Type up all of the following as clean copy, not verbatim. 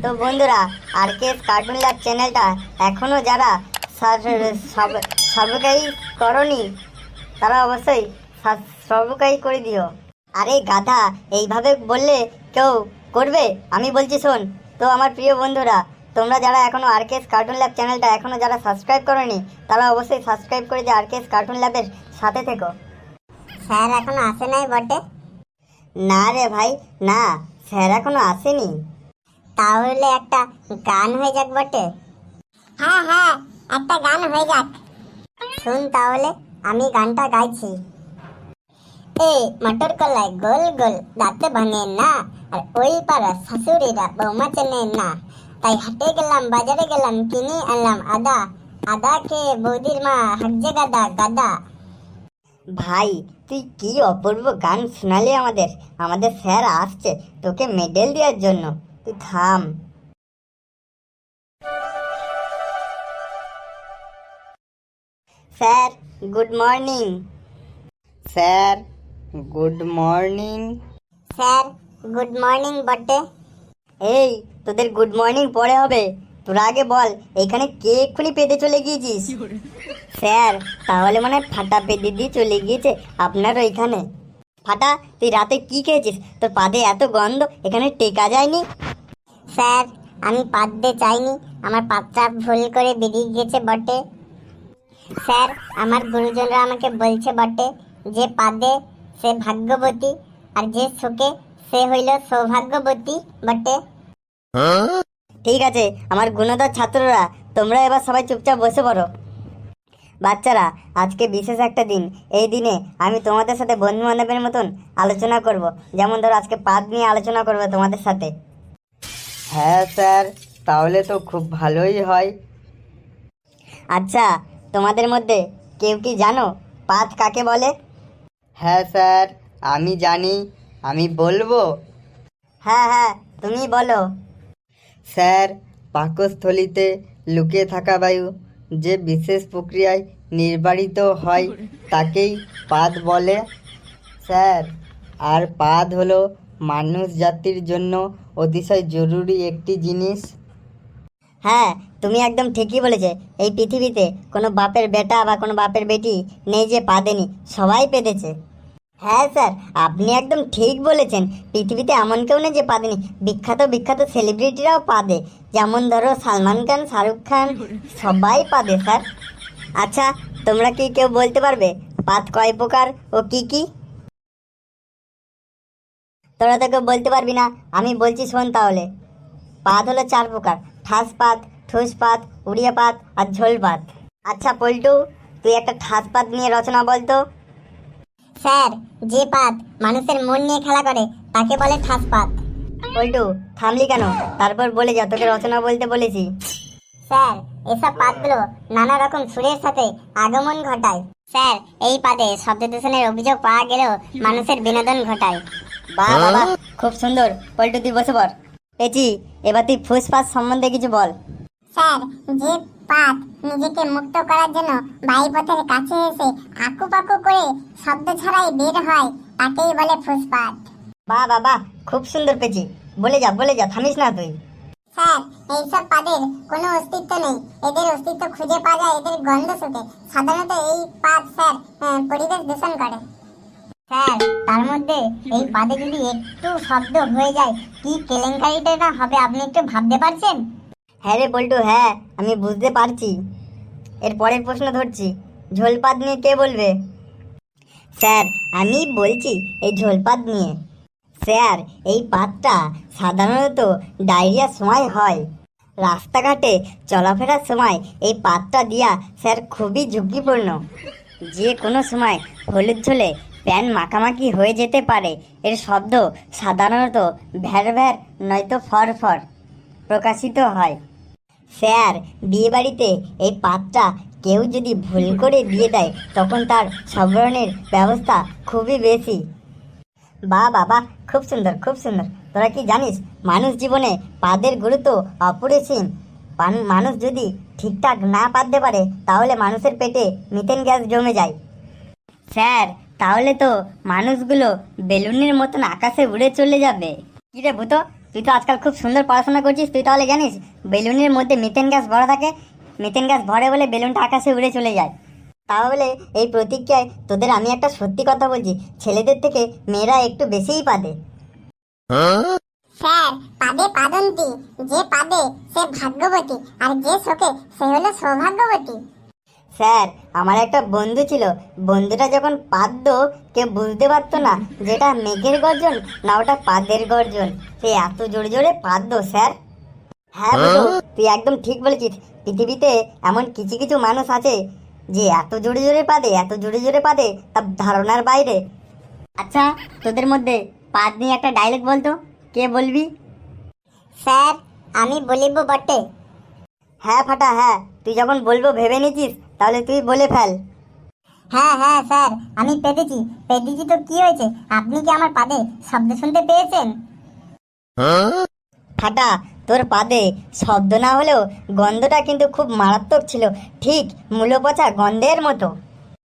তো বন্ধুরা, RKS cartoon lab চ্যানেলটা এখনও যারা সাবস্ক্রাইব করনি তারা অবশ্যই সাবস্ক্রাইব করে দিও। আরে গাধা, এইভাবে বললে কেউ করবে? আমি বলছি শোন। তো আমার প্রিয় বন্ধুরা, তোমরা যারা এখনও আরকেএস কার্টুন ল্যাব চ্যানেলটা এখনও যারা সাবস্ক্রাইব করনি তারা অবশ্যই সাবস্ক্রাইব করে দিয়ে আরকেএস কার্টুন ল্যাবের সাথে থেকো। স্যার এখনো আসে নাই বটে? না রে ভাই, না, স্যার এখনো আসেনি। তাহলে একটা গান হয়ে যাক বটে। হ্যাঁ হ্যাঁ, একটা গান হয়ে যাক। শুন তাহলে, আমি গানটা গাইছি। এ মটর কলাই গোল গোল দাঁতে ভাঙে না, আর ওই পাড়া শাশুড়িরা বৌমা চেনে না। তাই হাটে গেলাম, বাজারে গেলাম, কিনে আনলাম আদা। আদা খেয়ে বৌদির মা হাঁকছে গাদা গাদা। ভাই, তুই কি অপূর্ব গান শোনালি আমাদের। আমাদের স্যার আসছে তোকে মেডেল দেওয়ার জন্য, তুই থাম। Sir good morning. Sir good morning. Sir good morning বটে। এই, তোদের গুড মর্নিং পরে হবে, তোরা আগে বল এখানে কে এক্ষুনি পেতে চলে গিয়েছিস? স্যার, তাহলে মানে ফাটা পেতে দিয়ে চলে গিয়েছে আপনার ওইখানে। ফাটা, তুই রাতে কি খেয়েছিস? তোর পাদে এত গন্ধ, এখানে টেকা যায়নি? স্যার আমি পাততে চাইনি, আমার পাতটা ভুল করে বেরিয়ে গেছে বটে। স্যার আমার গুরুজনরা আমাকে বলছে বটে, যে পাদে সে ভাগ্যবতী, আর যে শোকে সে হইল সৌভাগ্যবতী বটে। ঠিক আছে আমার গুণধর ছাত্ররা, তোমরা এবার সবাই চুপচাপ বসে পড়ো। বাচ্চারা, আজকে বিশেষ একটা দিন। এই দিনে আমি তোমাদের সাথে বন্ধু বান্ধবের মতন আলোচনা করব। যেমন ধরো আজকে পাদ নিয়ে আলোচনা করবো তোমাদের সাথে। হ্যাঁ স্যার, তাহলে তো খুব ভালোই হয়। আচ্ছা, তোমাদের মধ্যে কেউ কি জানো পাদ কাকে বলে? হ্যাঁ স্যার, আমি জানি, আমি বলবো। হ্যাঁ হ্যাঁ, তুমি বলো। স্যার, পাকস্থলীতে লুকিয়ে থাকা বায়ু যে বিশেষ প্রক্রিয়ায় নির্বারিত হয় তাকেই পাদ বলে। স্যার, আর পাদ হলো মানুষ জাতির জন্য অতিশয় জরুরি একটি জিনিস। হ্যাঁ, তুমি একদম ঠিকই বলেছে। এই পৃথিবীতে কোনো বাপের বেটা বা কোনো বাপের বেটি নেই যে পাদেনি, সবাই পেদেছে। হ্যাঁ স্যার, আপনি একদম ঠিক বলেছেন। পৃথিবীতে এমন কেউ নেই যে পাদেনি। বিখ্যাত বিখ্যাত সেলিব্রিটিরাও পাদে, যেমন ধরো সালমান খান, শাহরুখ খান, সবাই পাদে স্যার। আচ্ছা, তোমরা কি কেউ বলতে পারবে পাদ কয় প্রকার ও কি কি? তোরা তো কেউ বলতে পারবি না, আমি বলছি শোন তাহলে। পাদ হলো 4 প্রকার: ঠাস পাদ, ঠুস পাদ, উড়িয়া পাদ আর ঝোল পাদ। আচ্ছা পল্টু, তুই একটা ঠাস পাদ নিয়ে রচনা বলতো। স্যার, যে পাত মানুষের মন নিয়ে খেলা করে তাকে বলে ঠাস পাত। পল্টু, থামলি কেন? তারপর বলে যা, তোকে রচনা বলতে বলেছি। স্যার, এসব পাতগুলো নানা রকম সুরের সাথে আগমন ঘটায়। স্যার, এই পাদে শব্দ দূষণের অভিযোগ পাওয়া গেলেও মানুষের বিনোদন ঘটায়। বাহ বাবা, খুব সুন্দর। পল্টু তুই বসে পড়। পেঁচি, এবার তুই ফুসফাস সম্বন্ধে কিছু বল। স্যার, যে পাত নিজেকে মুক্ত করার জন্য বায়ুপথের কাছে এসে আকুপাকু করে শব্দ ছাড়াই বের হয় তাকেই বলে ফুসপাত। বাহ বাবা, খুব সুন্দর পেঁচি। বলে যা বলে যা, থামিস না তুই। স্যার, এইসব পাদের কোনো অস্তিত্ব নেই। এদের অস্তিত্ব খুঁজে পাওয়া যায় এদের গন্ধ শুকে। সাধারণত এই পাদ স্যার পরিবেশ দূষণ করে। স্যার, তার মধ্যে এই পাদে যদি একটু শব্দ হয়ে যায় কি কেলেঙ্কারিটা না হবে আপনি একটু ভাবতে পারছেন? হ্যাঁ রে পল্টু, হ্যাঁ আমি বুঝতে পারছি। এর পরের প্রশ্ন ধরছি, ঝোলপাত নিয়ে কে বলবে? স্যার, আমি বলছি এই ঝোলপাত নিয়ে। স্যার, এই পাতটা সাধারণত ডায়রিয়ার সময় হয়। রাস্তাঘাটে চলাফেরার সময় এই পাতটা দিয়া স্যার খুবই ঝুঁকিপূর্ণ। যে কোনো সময় হলুদ ঝোলে প্যান মাখামাখি হয়ে যেতে পারে। এর শব্দ সাধারণত ভ্যার ভ্যার নয়তো ফর ফর প্রকাশিত হয়। স্যার, বিয়েবাড়িতে এই পাতটা কেউ যদি ভুল করে দিয়ে দেয় তখন তার সবরণের ব্যবস্থা খুবই বেশি। বাহ বাবা, খুব সুন্দর খুব সুন্দর। তোরা কি জানিস মানুষ জীবনে পাদের গুরুত্ব অপরিসীম। মানুষ যদি ঠিকঠাক না পাততে পারে তাহলে মানুষের পেটে মিথেন গ্যাস জমে যায়। স্যার, তাহলে তো মানুষগুলো বেলুনের মতন আকাশে উড়ে চলে যাবে। কি রে ভূতো, তুই তো আজকাল খুব সুন্দর পড়াশোনা করছিস, তুই তাহলে জানিস বেলুনের মধ্যে মিথেন গ্যাস ভরা থাকে। মিথেন গ্যাস ভরে বলে বেলুনটা আকাশে উড়ে চলে যায়। তাহলে এই প্রতিজ্ঞায় তোদের আমি একটা সত্যি কথা বলছি, ছেলেদের থেকে মেয়েরা একটু বেশিই পাদে। স্যার, পাদে পাদন্তি, যে পাদে সে ভাগ্যবতী, আর যে শোকে সে হলো সৌভাগ্যবতী। স্যার, আমার একটা বন্ধু ছিল, বন্ধুটা যখন পাদতো কেউ বুঝতে পারতো না যেটা মেঘের গর্জন না ওটা পাদের গর্জন। সে এত জোরে জোরে পাদতো স্যার। হ্যাঁ বন্ধু, তুই একদম ঠিক বলেছিস। পৃথিবীতে এমন কিছু কিছু মানুষ আছে যে এত জোরে জোরে পাদে, এত জোরে জোরে পাদে তার ধারণার বাইরে। আচ্ছা, তোদের মধ্যে পাদ নিয়ে একটা ডায়লগ বলতো, কে বলবি? স্যার, আমি বলিব বটে। হ্যাঁ ফাটা, হ্যাঁ, তুই যখন বলবো ভেবে নিছিস তাহলে তুই বলে ফেল। হ্যাঁ হ্যাঁ স্যার, আমি পেতেছি। পেতেছি তো কি হয়েছে? আপনি কি আমার পাদে শব্দ শুনতে পেয়েছেন? ফাটা, তোর পাদে শব্দ না হলেও গন্ধটা কিন্তু খুব মারাত্মক ছিল, ঠিক মূলো পচা গন্ধের মতো।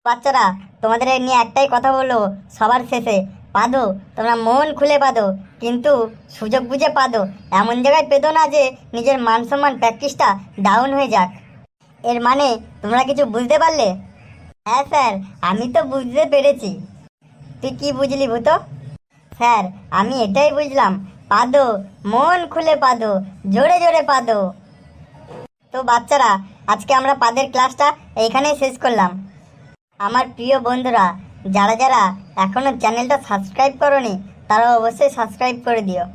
বাচ্চারা, তোমাদের এই নিয়ে একটাই কথা বললো সবার শেষে, পাদো, তোমরা মন খুলে পাদো, কিন্তু সুযোগ বুঝে পাদো। এমন জায়গায় পেদো না যে নিজের মান সম্মান প্র্যাকটিসটা ডাউন হয়ে যাক। এর মানে তোমরা কিছু বুঝতে পারলে? হ্যাঁ স্যার, আমি তো বুঝতে পেরেছি। তুই কি বুঝলি ভূত? স্যার, আমি এটাই বুঝলাম, পাদো, মন খুলে পাদো, জোরে জোরে পাদো। তো বাচ্চারা, আজকে আমরা পাদের ক্লাসটা এইখানেই শেষ করলাম। আমার প্রিয় বন্ধুরা, যারা যারা এখনো চ্যানেলটা সাবস্ক্রাইব করোনি তারা অবশ্যই সাবস্ক্রাইব করে দিও।